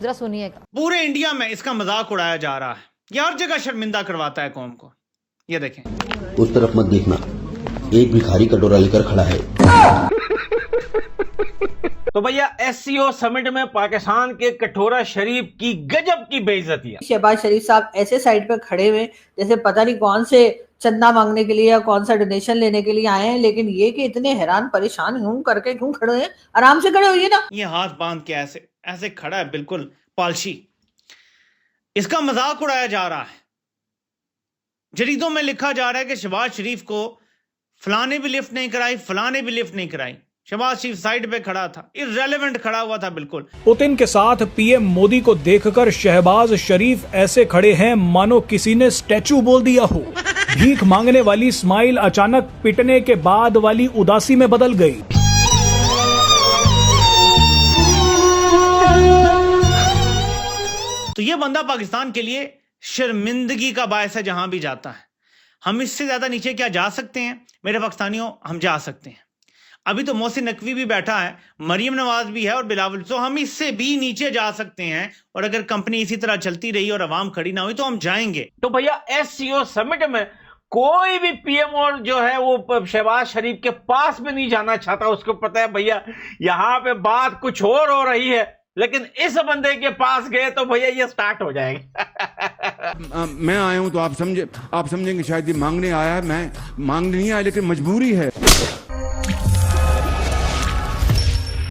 जरा सुनिएगा। पूरे इंडिया में इसका मजाक उड़ाया जा रहा है, ये हर जगह शर्मिंदा करवाता है कौम को। ये देखें, उस तरफ मत देखना, एक भिखारी कटोरा लेकर खड़ा है। तो भैया एससीओ समिट में पाकिस्तान के कटोरा शरीफ की गजब की बेइज्जती है। शहबाज शरीफ साहब ऐसे साइड पे खड़े हुए जैसे पता नहीं कौन से चंदा मांगने के लिए या कौन सा डोनेशन लेने के लिए आए हैं, लेकिन ये कि इतने हैरान परेशान यूं करके क्यों खड़े हैं? आराम से खड़े होइए ना। ये हाथ बांध के ऐसे ऐसे खड़ा है, बिल्कुल पालशी। इसका मजाक उड़ाया जा रहा है। जरीदों में लिखा जा रहा है कि शहबाज शरीफ को फलाने भी लिफ्ट नहीं कराई, फलाने भी लिफ्ट नहीं कराई। शहबाज शरीफ साइड पे खड़ा था, इररेलेवेंट खड़ा हुआ था बिल्कुल। पुतिन के साथ पीएम मोदी को देखकर शहबाज शरीफ ऐसे खड़े हैं मानो किसी ने स्टैचू बोल दिया हो। भीख मांगने वाली स्माइल अचानक पिटने के बाद वाली उदासी में बदल गई। तो ये बंदा पाकिस्तान के लिए शर्मिंदगी का बायस है जहां भी जाता है। हम इससे ज्यादा नीचे क्या जा सकते हैं मेरे पाकिस्तानियों? हम जा सकते हैं। अभी तो मोहसिन नकवी भी बैठा है, मरियम नवाज भी है और बिलावल, तो हम इससे भी नीचे जा सकते हैं। और अगर कंपनी इसी तरह चलती रही और आवाम खड़ी ना हुई तो हम जाएंगे। तो भैया एससीओ समिट में कोई भी पीएम और जो है वो शहबाज शरीफ के पास भी नहीं जाना चाहता। उसको पता है भैया यहां पे बात कुछ और हो रही है, लेकिन इस बंदे के पास गए तो भैया ये स्टार्ट हो जाएगा। मैं आया हूं तो आप समझेंगे शायद ये मांगने आया है। मैं मांगने नहीं आया, लेकिन मजबूरी है।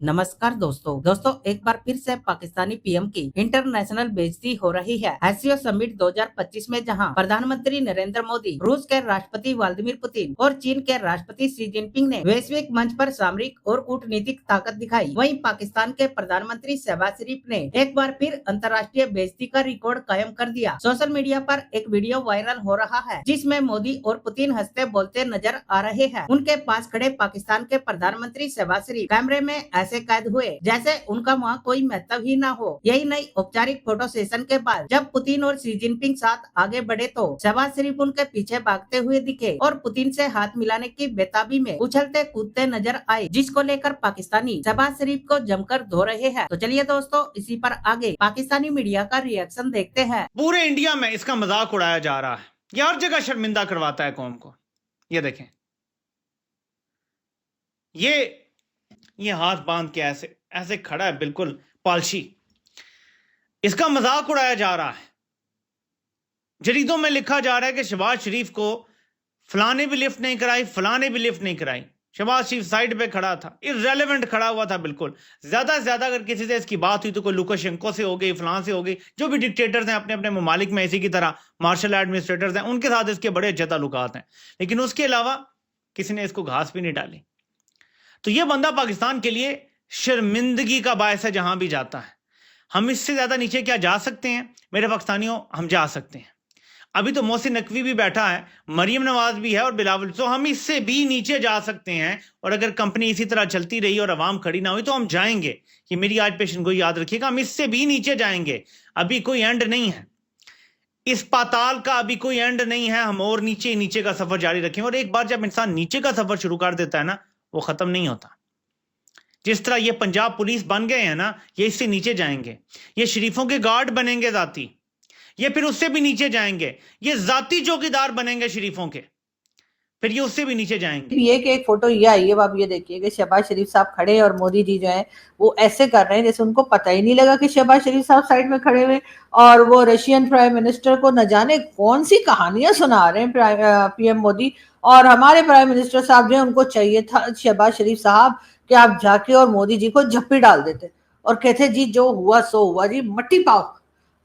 नमस्कार दोस्तों एक बार फिर से पाकिस्तानी पीएम की इंटरनेशनल बेइज्जती हो रही है। एससीओ समिट 2025 में जहां प्रधानमंत्री नरेंद्र मोदी, रूस के राष्ट्रपति व्लादिमीर पुतिन और चीन के राष्ट्रपति शी जिनपिंग ने वैश्विक मंच पर सामरिक और कूटनीतिक ताकत दिखाई, वहीं पाकिस्तान के प्रधानमंत्री शहबाज शरीफ ने एक बार फिर अंतर्राष्ट्रीय बेइज्जती का रिकॉर्ड कायम कर दिया। सोशल मीडिया पर एक वीडियो वायरल हो रहा है जिसमें मोदी और पुतिन हंसते बोलते नजर आ रहे हैं। उनके पास खड़े पाकिस्तान के प्रधानमंत्री शहबाज शरीफ कैमरे में ऐसे कैद हुए जैसे उनका वहाँ कोई महत्व ही ना हो। यही नहीं, औपचारिक फोटो सेशन के बाद जब पुतिन और शी जिनपिंग साथ आगे बढ़े तो शहबाज शरीफ उनके पीछे भागते हुए दिखे और पुतिन से हाथ मिलाने की बेताबी में उछलते कूदते नजर आए, जिसको लेकर पाकिस्तानी शहबाज शरीफ को जमकर धो रहे हैं। तो चलिए दोस्तों, इसी पर आगे पाकिस्तानी मीडिया का रिएक्शन देखते हैं। पूरे इंडिया में इसका मजाक उड़ाया जा रहा है, ये हर जगह शर्मिंदा करवाता है कौम को। ये देखें, ये हाथ बांध के ऐसे ऐसे खड़ा है, बिल्कुल पालशी। इसका मजाक उड़ाया जा रहा है। जरीदों में लिखा जा रहा है कि शहबाज शरीफ को फलाने भी लिफ्ट नहीं कराई, फलाने भी लिफ्ट नहीं कराई। शहबाज शरीफ साइड पे खड़ा था, इररेलेवेंट खड़ा हुआ था बिल्कुल। ज्यादा से ज्यादा अगर किसी से इसकी बात हुई तो कोई लुकाशेंको से हो गई, फलां से हो गई। जो भी डिक्टेटर्स हैं अपने अपने ममालिक में, इसी की तरह मार्शल एडमिनिस्ट्रेटर्स हैं, उनके साथ इसके बड़े अच्छे ताल्लुकात हैं, लेकिन उसके अलावा किसी ने इसको घास भी नहीं डाली। तो ये बंदा पाकिस्तान के लिए शर्मिंदगी का बायस है जहां भी जाता है। हम इससे ज्यादा नीचे क्या जा सकते हैं मेरे पाकिस्तानियों? हम जा सकते हैं। अभी तो मोहसिन नकवी भी बैठा है, मरियम नवाज भी है और बिलावल, तो हम इससे भी नीचे जा सकते हैं। और अगर कंपनी इसी तरह चलती रही और आवाम खड़ी ना हुई तो हम जाएंगे। ये मेरी आज पेशन को याद रखिएगा, हम इससे भी नीचे जाएंगे। अभी कोई एंड नहीं है, इस पाताल का अभी कोई एंड नहीं है। हम और नीचे नीचे का सफर जारी रखेंगे। और एक बार जब इंसान नीचे का सफर शुरू कर देता है ना, वो खत्म नहीं होता। जिस तरह ये पंजाब पुलिस बन गए हैं ना, ये इससे नीचे जाएंगे। ये शरीफों के गार्ड बनेंगे जाती, ये फिर उससे भी नीचे जाएंगे। ये जाती चौकीदार बनेंगे शरीफों के, फिर ये उससे भी नीचे जाएंगे। ये कि एक फोटो ये आई है, आप ये देखिए कि शहबाज शरीफ साहब खड़े और मोदी जी जो है वो ऐसे कर रहे हैं जैसे उनको पता ही नहीं लगा कि शहबाज शरीफ साहब साइड में खड़े हुए, और वो रशियन प्राइम मिनिस्टर को न जाने कौन सी कहानियां सुना रहे हैं पीएम मोदी। और हमारे प्राइम मिनिस्टर साहब जो है उनको चाहिए था शहबाज शरीफ साहब कि आप जाके और मोदी जी को झप्पी डाल देते और कहते जी जो हुआ सो हुआ जी, मट्टी पाओ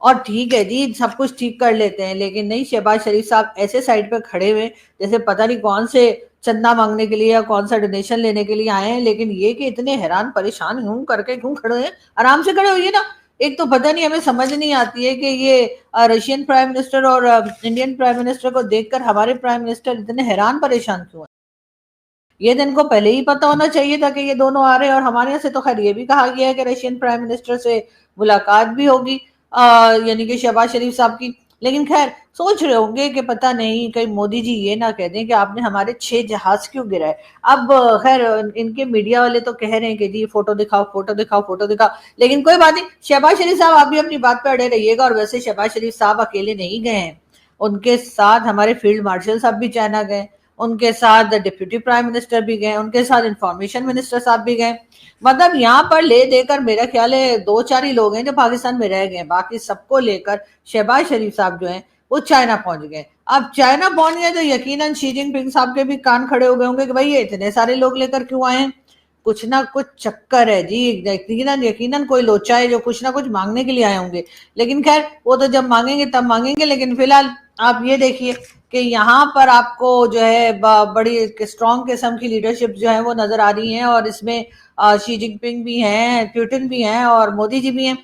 और ठीक है जी, सब कुछ ठीक कर लेते हैं। लेकिन नहीं, शहबाज शरीफ साहब ऐसे साइड पे खड़े हुए जैसे पता नहीं कौन से चंदा मांगने के लिए या कौन सा डोनेशन लेने के लिए आए हैं, लेकिन ये कि इतने हैरान परेशान यूं करके क्यों खड़े हैं? आराम से खड़े होइए ना। एक तो पता नहीं, हमें समझ नहीं आती है कि ये रशियन प्राइम मिनिस्टर और इंडियन प्राइम मिनिस्टर को देखकर हमारे प्राइम मिनिस्टर इतने हैरान परेशान क्यों हैं? ये दिन को पहले ही पता होना चाहिए था कि ये दोनों आ रहे हैं। और हमारे यहाँ से तो खैर ये भी कहा गया है कि रशियन प्राइम मिनिस्टर से मुलाकात भी होगी, यानी कि शहबाज शरीफ साहब की। लेकिन खैर सोच रहे होंगे कि पता नहीं कहीं मोदी जी ये ना कह दें कि आपने हमारे 6 जहाज क्यों गिराए। अब खैर इनके मीडिया वाले तो कह रहे हैं कि जी फोटो दिखाओ, फोटो दिखाओ, फोटो दिखाओ, लेकिन कोई बात नहीं। शहबाज शरीफ साहब आप भी अपनी बात पे अड़े रहिएगा। और वैसे शहबाज शरीफ साहब अकेले नहीं गए हैं, उनके साथ हमारे फील्ड मार्शल साहब भी चाइना गए, उनके साथ डिप्यूटी प्राइम मिनिस्टर भी गए, उनके साथ इंफॉर्मेशन मिनिस्टर साहब भी गए। मतलब यहाँ पर ले देकर मेरा ख्याल है 2-4 ही लोग हैं जो पाकिस्तान में रह गए, बाकी सबको लेकर शहबाज शरीफ साहब जो हैं वो चाइना पहुंच गए। अब चाइना पहुंच गए तो यकीनन शी जिनपिंग साहब के भी कान खड़े हो गए होंगे कि भाई ये इतने सारे लोग लेकर क्यों आए हैं, कुछ ना कुछ चक्कर है जी। यकीनन यकीनन कोई लोचा है जो कुछ ना कुछ मांगने के लिए आए होंगे। लेकिन खैर वो तो जब मांगेंगे तब मांगेंगे। लेकिन फिलहाल आप ये देखिए कि यहाँ पर आपको जो है बड़ी स्ट्रॉन्ग किस्म की लीडरशिप जो है वो नजर आ रही है। और इसमें शी जिनपिंग भी हैं, पुतिन भी हैं और मोदी जी भी हैं।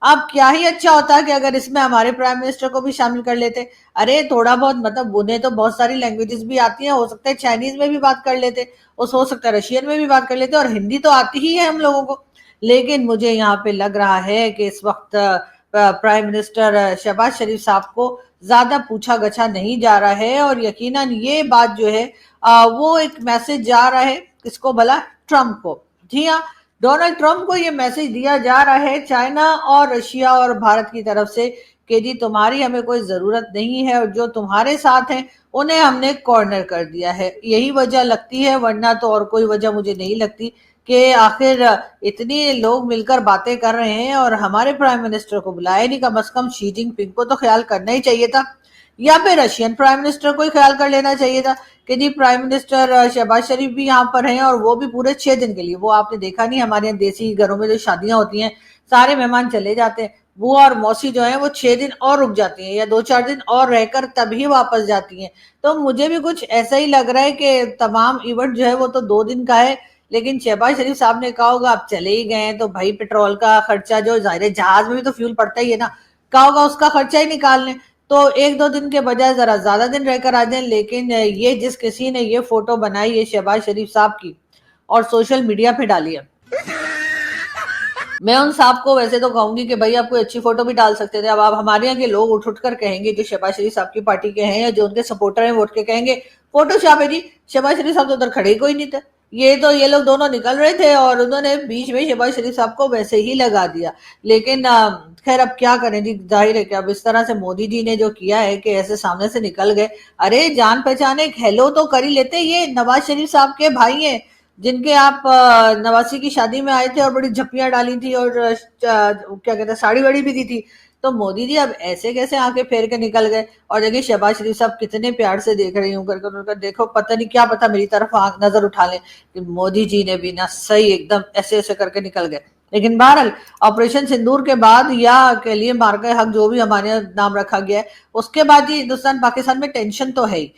अब क्या ही अच्छा होता कि अगर इसमें हमारे प्राइम मिनिस्टर को भी शामिल कर लेते। अरे थोड़ा बहुत मतलब उन्हें तो बहुत सारी लैंग्वेजेस भी आती हैं, हो सकता है चाइनीज में भी बात कर लेते, हो सकता है रशियन में भी बात कर लेते, और हिंदी तो आती ही है हम लोगों को। लेकिन मुझे यहाँ पे लग रहा है कि इस वक्त प्राइम मिनिस्टर शहबाज शरीफ साहब को ज्यादा पूछा गछा नहीं जा रहा है। और यकीनन ये बात जो है वो एक मैसेज जा रहा है किसको भला, ट्रम्प को। जी हाँ, डोनाल्ड ट्रम्प को ये मैसेज दिया जा रहा है चाइना और रशिया और भारत की तरफ से कि जी तुम्हारी हमें कोई जरूरत नहीं है, और जो तुम्हारे साथ हैं उन्हें हमने कॉर्नर कर दिया है। यही वजह लगती है, वरना तो और कोई वजह मुझे नहीं लगती कि आखिर इतने लोग मिलकर बातें कर रहे हैं और हमारे प्राइम मिनिस्टर को बुलाया नहीं। कम से कम शी जिनपिंग को तो ख्याल करना ही चाहिए था, या फिर रशियन प्राइम मिनिस्टर को ही ख्याल कर लेना चाहिए था कि जी प्राइम मिनिस्टर शहबाज शरीफ भी यहाँ पर हैं, और वो भी पूरे 6 दिन के लिए। वो आपने देखा नहीं हमारे यहाँ देसी घरों में जो शादियां होती हैं सारे मेहमान चले जाते हैं, बुआ और मौसी जो है वो 6 दिन और रुक जाती हैं या 2-4 दिन और रहकर तभी वापस जाती हैं। तो मुझे भी कुछ ऐसा ही लग रहा है कि तमाम इवेंट जो है वो तो 2 दिन का है। लेकिन शहबाज शरीफ साहब ने कहा होगा अब चले ही गए हैं तो भाई पेट्रोल का खर्चा, जो जाहिर है जहाज में भी तो फ्यूल पड़ता ही है ना, कहा होगा उसका खर्चा ही निकाल लें। तो 1-2 दिन के बजाय जरा ज्यादा दिन रहकर आ जाएं। लेकिन ये जिस किसी ने ये फोटो बनाई है शहबाज शरीफ साहब की और सोशल मीडिया पे डाली है, मैं उन साहब को वैसे तो कहूंगी कि भाई आप कोई अच्छी फोटो भी डाल सकते थे। अब आप हमारे यहाँ के लोग उठ कर कहेंगे जो शहबाज शरीफ साहब की पार्टी के हैं या जो उनके सपोर्टर हैं, वोट के कहेंगे फोटोशॉप है जी, शहबाज शरीफ साहब तो उधर खड़े ही कोई नहीं थे। ये लोग दोनों निकल रहे थे और उन्होंने बीच में शहबाज शरीफ साहब को वैसे ही लगा दिया। लेकिन खैर अब क्या करें जी, जाहिर है कि अब इस तरह से मोदी जी ने जो किया है कि ऐसे सामने से निकल गए। अरे जान पहचान एक हेलो तो कर ही लेते। ये नवाज शरीफ साहब के भाई हैं जिनके आप नवासी की शादी में आए थे और बड़ी झप्पियां डाली थी और क्या कहते हैं साड़ी वाड़ी भी दी थी। तो मोदी जी अब ऐसे कैसे आके फेर के निकल गए। और देखिए शहबाज शरीफ साहब कितने प्यार से देख रही हूँ करके, उनका देखो पता नहीं क्या पता मेरी तरफ आंख नजर उठा लें कि मोदी जी ने भी ना सही एकदम ऐसे ऐसे करके निकल गए। लेकिन बहरहाल ऑपरेशन सिंदूर के बाद या के लिए मार्का हक जो भी हमारे नाम रखा गया है, उसके बाद ही हिंदुस्तान पाकिस्तान में टेंशन तो है ही।